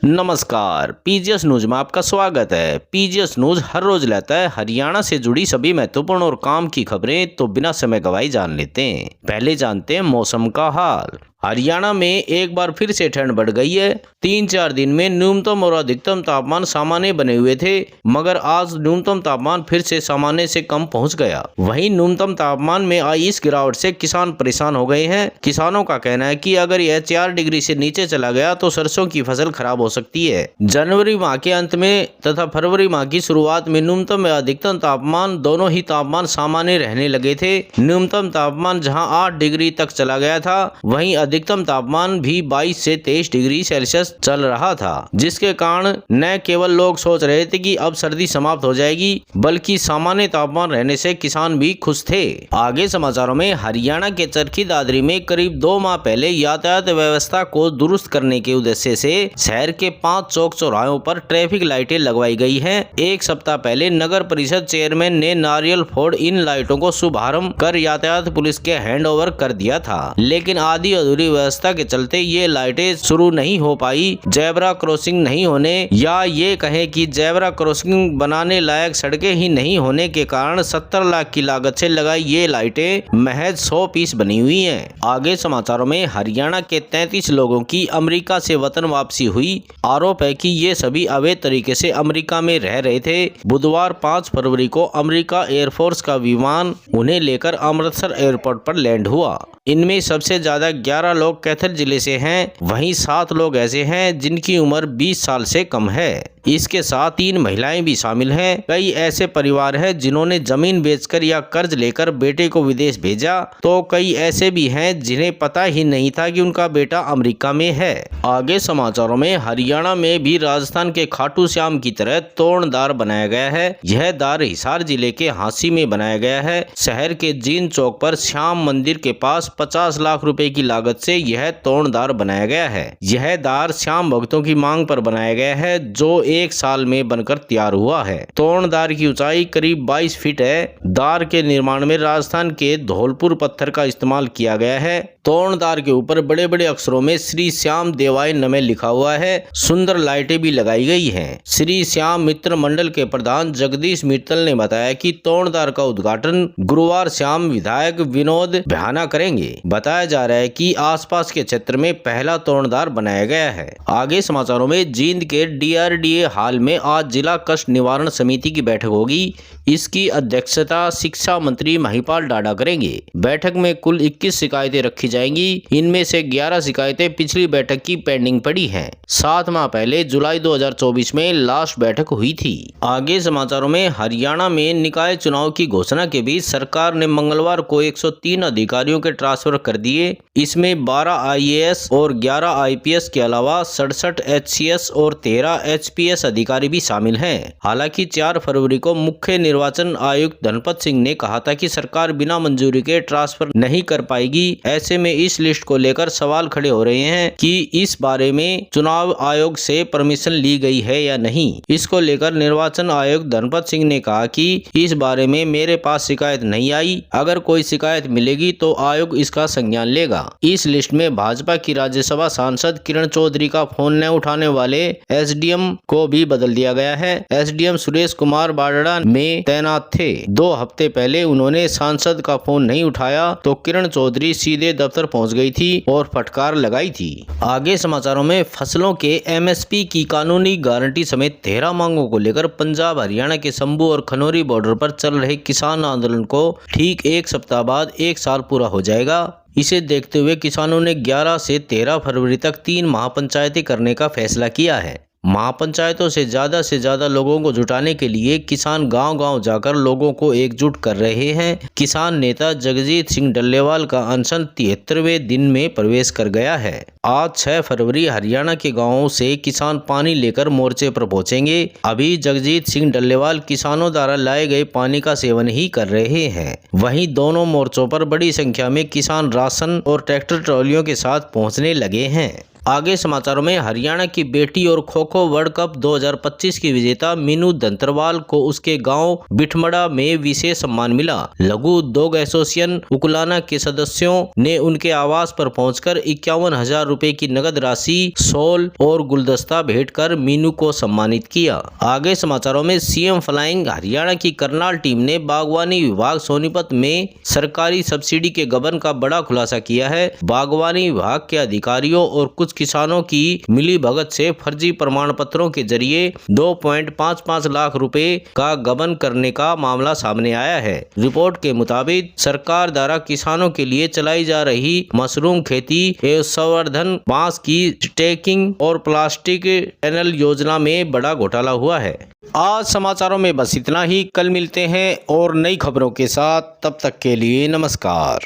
नमस्कार, PGS news में आपका स्वागत है। पीजीएस न्यूज हर रोज लाता है हरियाणा से जुड़ी सभी महत्वपूर्ण और काम की खबरें। तो बिना समय गवाए जान लेते हैं। पहले जानते हैं मौसम का हाल। हरियाणा में एक बार फिर से ठंड बढ़ गई है। 3-4 दिन में न्यूनतम और अधिकतम तापमान सामान्य बने हुए थे, मगर आज न्यूनतम तापमान फिर से सामान्य से कम पहुंच गया। वहीं न्यूनतम तापमान में आई इस गिरावट से किसान परेशान हो गए हैं। किसानों का कहना है कि अगर यह 4 डिग्री से नीचे चला गया तो सरसों की फसल खराब हो सकती है। जनवरी माह के अंत में तथा फरवरी माह की शुरुआत में न्यूनतम व अधिकतम तापमान दोनों ही तापमान सामान्य रहने लगे थे। न्यूनतम तापमान जहाँ 8 डिग्री तक चला गया था, वहीं अधिकतम तापमान भी 22 से 23 डिग्री सेल्सियस चल रहा था, जिसके कारण न केवल लोग सोच रहे थे कि अब सर्दी समाप्त हो जाएगी, बल्कि सामान्य तापमान रहने से किसान भी खुश थे। आगे समाचारों में, हरियाणा के चरखी दादरी में करीब 2 माह पहले यातायात व्यवस्था को दुरुस्त करने के उद्देश्य से शहर के 5 चौक चौराहों पर ट्रैफिक लाइटें लगवाई गई हैं। एक सप्ताह पहले नगर परिषद चेयरमैन ने नारियल फोड़ इन लाइटों को शुभारंभ कर यातायात पुलिस के हैंड ओवर कर दिया था, लेकिन आधी अधूरी व्यवस्था के चलते ये लाइटें शुरू नहीं हो पाई। जेब्रा क्रॉसिंग नहीं होने या ये कहें कि जेब्रा क्रॉसिंग बनाने लायक सड़कें ही नहीं होने के कारण 70 लाख की लागत से लगाई ये लाइटें महज 100 पीस बनी हुई हैं। आगे समाचारों में, हरियाणा के 33 लोगों की अमेरिका से वतन वापसी हुई। आरोप है कि ये सभी अवैध तरीके से अमेरिका में रह रहे थे। बुधवार 5 फरवरी को अमेरिका एयरफोर्स का विमान उन्हें लेकर अमृतसर एयरपोर्ट पर लैंड हुआ। इनमें सबसे ज्यादा 11 लोग कैथल जिले से हैं, वहीं 7 लोग ऐसे हैं जिनकी उम्र 20 साल से कम है। इसके साथ 3 महिलाएं भी शामिल हैं। कई ऐसे परिवार हैं जिन्होंने जमीन बेचकर या कर्ज लेकर बेटे को विदेश भेजा, तो कई ऐसे भी हैं जिन्हें पता ही नहीं था कि उनका बेटा अमेरिका में है। आगे समाचारों में, हरियाणा में भी राजस्थान के खाटू श्याम की तरह तोरणद्वार बनाया गया है। यह द्वार हिसार जिले के हांसी में बनाया गया है। शहर के जीन चौक पर श्याम मंदिर के पास 50 लाख रुपए की लागत से यह तोरणद्वार बनाया गया है। यह द्वार श्याम भक्तों की मांग पर बनाया गया है, जो 1 साल में बनकर तैयार हुआ है। तोरणद्वार की ऊंचाई करीब 22 फीट है। द्वार के निर्माण में राजस्थान के धौलपुर पत्थर का इस्तेमाल किया गया है। तोरणद्वार के ऊपर बड़े बड़े अक्षरों में श्री श्याम देवाय नमः लिखा हुआ है। सुंदर लाइटें भी लगाई गई हैं। श्री श्याम मित्र मंडल के प्रधान जगदीश मित्तल ने बताया कि तोरणद्वार का उद्घाटन गुरुवार शाम विधायक विनोद भ्याना करेंगे। बताया जा रहा है कि आसपास के क्षेत्र में पहला तोरणद्वार बनाया गया है। आगे समाचारों में, जींद के DRDA हाल में आज जिला कष्ट निवारण समिति की बैठक होगी। इसकी अध्यक्षता शिक्षा मंत्री महिपाल डाडा करेंगे। बैठक में कुल 21 शिकायतें रखी जाएंगी। इनमें से 11 शिकायतें पिछली बैठक की पेंडिंग पड़ी हैं। 7 माह पहले जुलाई 2024 में लास्ट बैठक हुई थी। आगे समाचारों में, हरियाणा में निकाय चुनाव की घोषणा के बीच सरकार ने मंगलवार को 103 अधिकारियों के ट्रांसफर कर दिए। इसमें 12 IAS और 11 IPS के अलावा 67 HCS और 13 HPS अधिकारी भी शामिल हैं। हालांकि 4 फरवरी को मुख्य निर्वाचन आयुक्त धनपत सिंह ने कहा था कि सरकार बिना मंजूरी के ट्रांसफर नहीं कर पाएगी। ऐसे में इस लिस्ट को लेकर सवाल खड़े हो रहे हैं कि इस बारे में चुनाव आयोग से परमिशन ली गई है या नहीं। इसको लेकर निर्वाचन आयुक्त धनपत सिंह ने कहा कि इस बारे में मेरे पास शिकायत नहीं आई। अगर कोई शिकायत मिलेगी तो आयोग इसका संज्ञान लेगा। इस लिस्ट में भाजपा की राज्यसभा सांसद किरण चौधरी का फोन न उठाने वाले SDM को भी बदल दिया गया है। SDM सुरेश कुमार बाडड़ा में तैनात थे। 2 हफ्ते पहले उन्होंने सांसद का फोन नहीं उठाया तो किरण चौधरी सीधे दफ्तर पहुंच गई थी और फटकार लगाई थी। आगे समाचारों में, फसलों के MSP की कानूनी गारंटी समेत 13 मांगों को लेकर पंजाब हरियाणा के संबू और खनौरी बॉर्डर पर चल रहे किसान आंदोलन को ठीक 1 सप्ताह बाद 1 साल पूरा हो जाएगा। इसे देखते हुए किसानों ने 11 से 13 फरवरी तक 3 महापंचायतें करने का फैसला किया है। महापंचायतों से ज्यादा लोगों को जुटाने के लिए किसान गांव-गांव जाकर लोगों को एकजुट कर रहे हैं। किसान नेता जगजीत सिंह डल्लेवाल का अनशन 73वें दिन में प्रवेश कर गया है। आज 6 फरवरी हरियाणा के गांवों से किसान पानी लेकर मोर्चे पर पहुंचेंगे। अभी जगजीत सिंह डल्लेवाल किसानों द्वारा लाए गए पानी का सेवन ही कर रहे हैं। वहीं दोनों मोर्चों पर बड़ी संख्या में किसान राशन और ट्रैक्टर ट्रॉलियों के साथ पहुँचने लगे हैं। आगे समाचारों में हरियाणा की बेटी और खो खो वर्ल्ड कप 2025 की विजेता मीनू दंतरवाल को उसके गांव बिठमड़ा में विशेष सम्मान मिला। लघु उद्योग एसोसिएशन उकुलाना के सदस्यों ने उनके आवास पर पहुंचकर 51,000 रुपए की नगद राशि, शॉल और गुलदस्ता भेंट कर मीनू को सम्मानित किया। आगे समाचारों में सीएम फ्लाइंग हरियाणा की करनाल टीम ने बागवानी विभाग सोनीपत में सरकारी सब्सिडी के गबन का बड़ा खुलासा किया है। बागवानी विभाग के अधिकारियों और कुछ किसानों की मिलीभगत से फर्जी प्रमाण पत्रों के जरिए 2.55 लाख रुपए का गबन करने का मामला सामने आया है। रिपोर्ट के मुताबिक सरकार द्वारा किसानों के लिए चलाई जा रही मशरूम खेती एवं संवर्धन, बांस की स्टैकिंग और प्लास्टिक टनल योजना में बड़ा घोटाला हुआ है। आज समाचारों में बस इतना ही। कल मिलते हैं और नई खबरों के साथ। तब तक के लिए नमस्कार।